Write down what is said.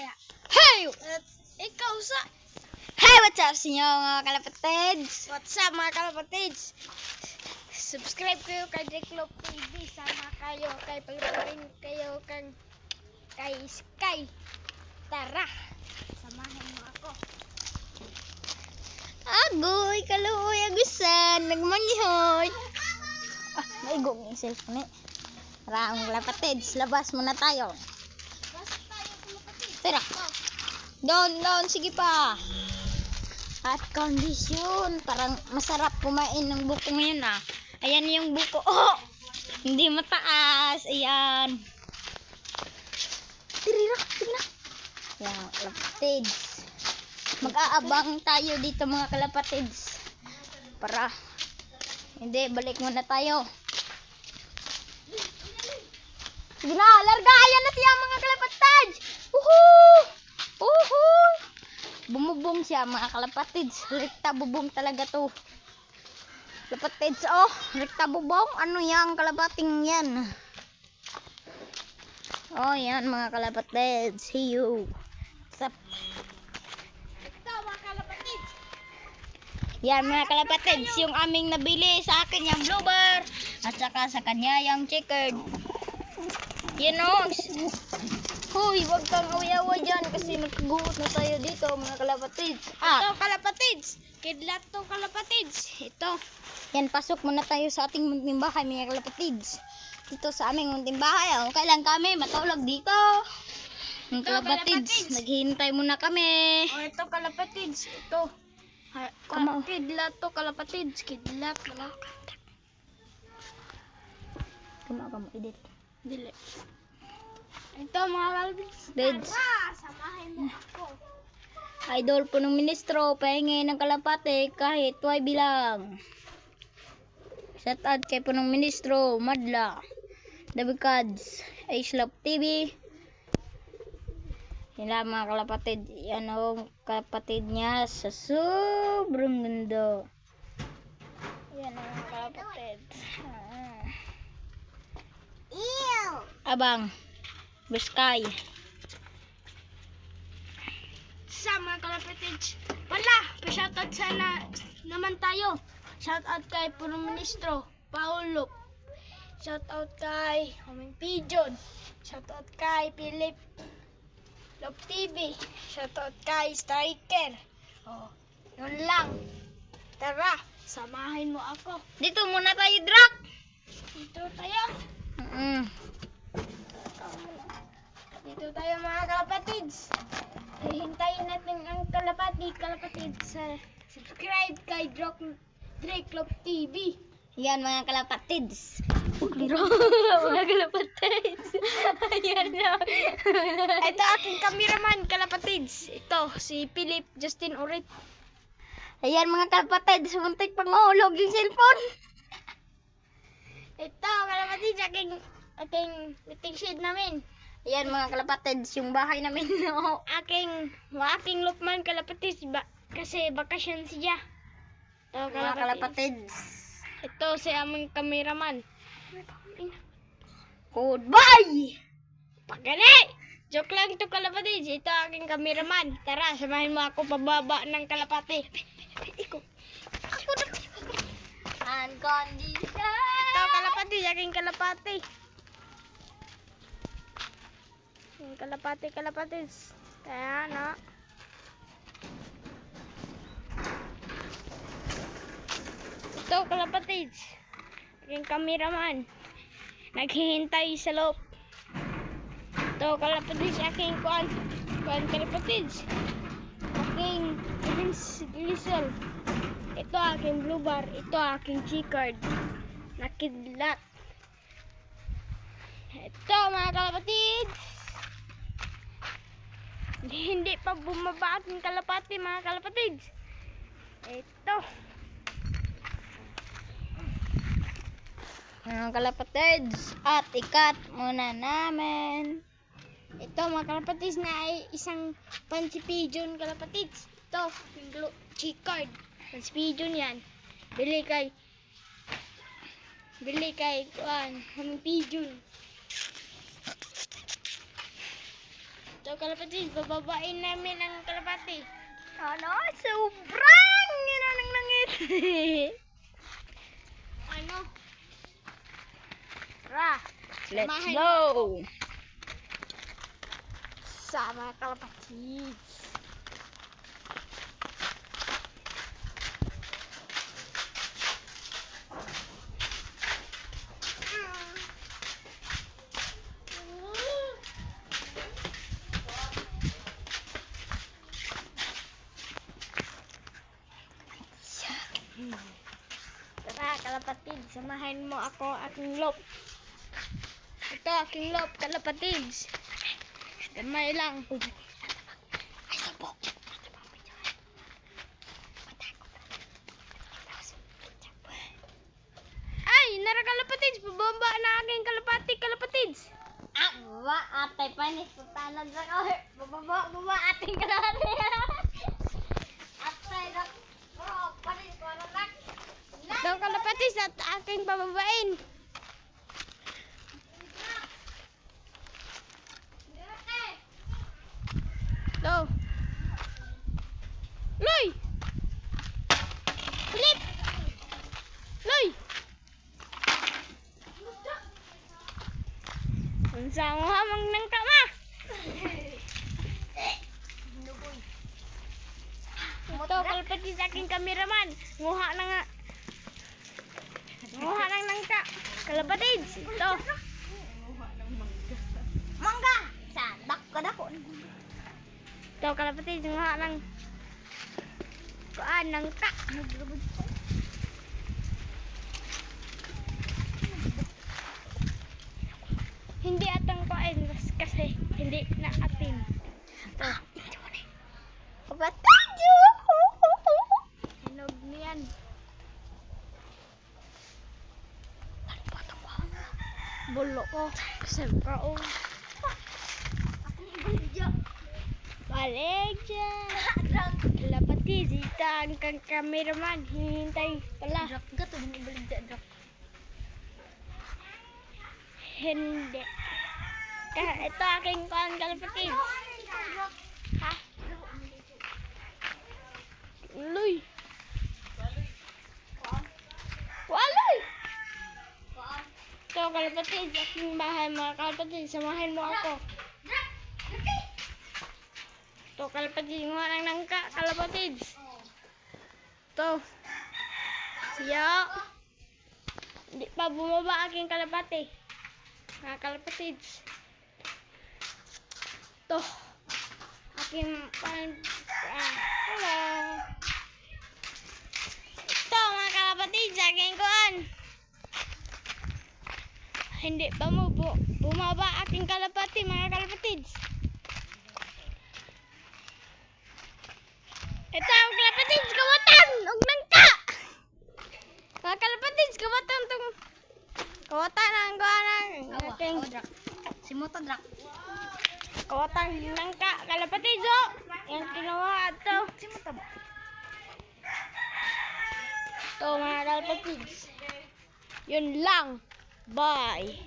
kaya. Hey! Ikaw sa... Hey, what's up sa inyo mga kalapatids? What's up mga kalapatids? Subscribe kayo kay Drake TV. Sama kayo kay pagpaparin kayo kay Sky. Tara, samahin mo ako. Agoy, kaluoy, agusan, nagmangihoy. Maigo ng cellphone eh. Tara, mga kalapatids, labas muna tayo. Basta tayo kalapatids. Tara. Doon, sige pa. At kondisyon, parang masarap kumain ng buko ngayon ah. Ayan yung buko. Oh! Hindi mataas. Ayan. Tirira, sige na. Ayan, kalapatids. Mag-aabang tayo dito mga kalapatids. Para, hindi, balik muna tayo. Sige na, largayan na siya mga kalapatids. Woohoo! Woohoo! Bumubong siya mga kalapatids. Rikta bubong talaga to. Kalapatids, oh. Rikta bubong. Ano yan kalapating yan? Oh, yan mga kalapatids. See you. What's up? Ito mga kalapatids. Yan mga kalapatids. Yung aming nabili sa akin yung bloober. At saka sa kanya yung checkered. Yan o. Hoy, wag kang awi-awa dyan kasi magkaguot na tayo dito mga kalapatids. Ito kalapatids. Kidlat to kalapatids. Ito. Yan, pasok muna tayo sa ating munting bahay mga kalapatids. Dito sa aming munting bahay. Oh. Kailan kami matulog dito? Mga kalapatids, naghihintay muna kami. Oh, ito kalapatids. Ito. Kidlat to kalapatids. Kidlat. Kamo, edit. Dili. Ito mga kalapatids. Dids. Tara, samahin mo ako. Idol po ng ministro, pahingi ng kalapate kahit tuway bilang. Shout out kay punong ministro, Madla, David Cads, Ace Love TV. Yan lang mga kalapatid. Yan o, kalapatid niya sa sobrang ganda. Yan ang mga kalapatid. Ew! Abang, Biskay. Sa mga kalapatids. Wala, pa-shoutout sana naman tayo. Shoutout kay punong ministro, Paulo. Shoutout kay Homing Pigeon. Shoutout kay Philip Love TV. Shoutout kay Striker. Oh, yun lang. Tara, samahin mo ako. Dito muna tayo, Drak. Dito tayo. Dito tayo mga kalapatids. Hihintayin natin ang kalapatids sa subscribe kay Drake Love TV. Yan mga kalapatids. Mga kalapatids. Ayan na. Ito aking cameraman kalapatids. Ito si Philip Justin Urit. Ayan mga kalapatids, muntik pang mahulog yung cellphone. Ito kalapatids aking meeting shed namin. Ayan mga kalapatids, yung bahay namin. No. Aking Lukman kalapatids kasi bakasyon siya. Ito Mga kalapatids. Ito si aming cameraman. Goodbye! Pagani! Joke lang ito kalapatids. Ito aking cameraman. Tara, samahin mo ako pababa ng kalapati. Unconditional! Ito kalapatids, aking kalapati. Kalapatids. Kaya na. Ito kalapatids. Aking cameraman. Naghihintay sa loob. Ito kalapatids, aking kuan kalapatids. Aking lizol. Ito aking blue bar. Ito aking checkered. Nakidlat. Ito mga kalapatids. Hindi pa bumaba ating kalapati mga kalapatids. Ito. Mga kalapatids, at ikat muna namin. Ito mga kalapatids na ay isang fancy pigeon kalapatids. Ito, yung checkered. Fancy pigeon yan. Bili kay kuan, Homing Pigeon. So, kalapatids, bababain namin ang kalapati. Ano? Sobrang! Yun ang nangit. Ano? Tara. Let's samahan go! Sama kalapatids. Tara, kalapatids, samahan mo ako aking lop. Ito, aking lop, kalapatids. Gamay lang. Ay, sabok! Ay, nara kalapatids, pababa na aking kalapatids. Ba, atay panis, patanag na ka. Baba, ating kalahati. Atay na. Bro, panis, paranak. Ito, kalapatids, at aking pababain. Ito. Loy! Flip! Loy! Unsa mo hamang nang kama? Ito, kalapatids, aking kameraman. Nguha na nga. Nguha nang nangka. Kalapatids, ito. Mangga! Sadak ka dako. Ito, kalapatids, nguha nang kuan nangka. Hindi atang kuan kasi hindi na atin. Ito. Kapatadyo! Hinog niyan. Bulo ko. Siyempre, oh. Balik dyan. Kalapatids, ito ang kang cameraman. Hinihintay pala. Gato, bumibalik dyan. Hindi. Ito aking kuan kalapatids. Ha? Luy. Waloy. Ito kalapatids, aking bahay mga kalapatids. Samahin mo ako. Ito kalapatids, nguha nang nangka kalapatids. Ito. Siya. Hindi pa bumaba aking kalapati. Mga kalapatids. Ito. Aking hello. Ito mga kalapatids, aking kuan. Hindi pa mo bumaba aking kalapati mga kalapatids. Ito ang kalapatids, kawatan! Huwag nangka! Mga kalapatids, kawatan tong kawatan ang kuan ng aking Si Moto Drak. kawatan nangka kalapatids, oh! Yung kinuha ito. Si Moto ba? Ito mga kalapatids. Yun lang. Bye.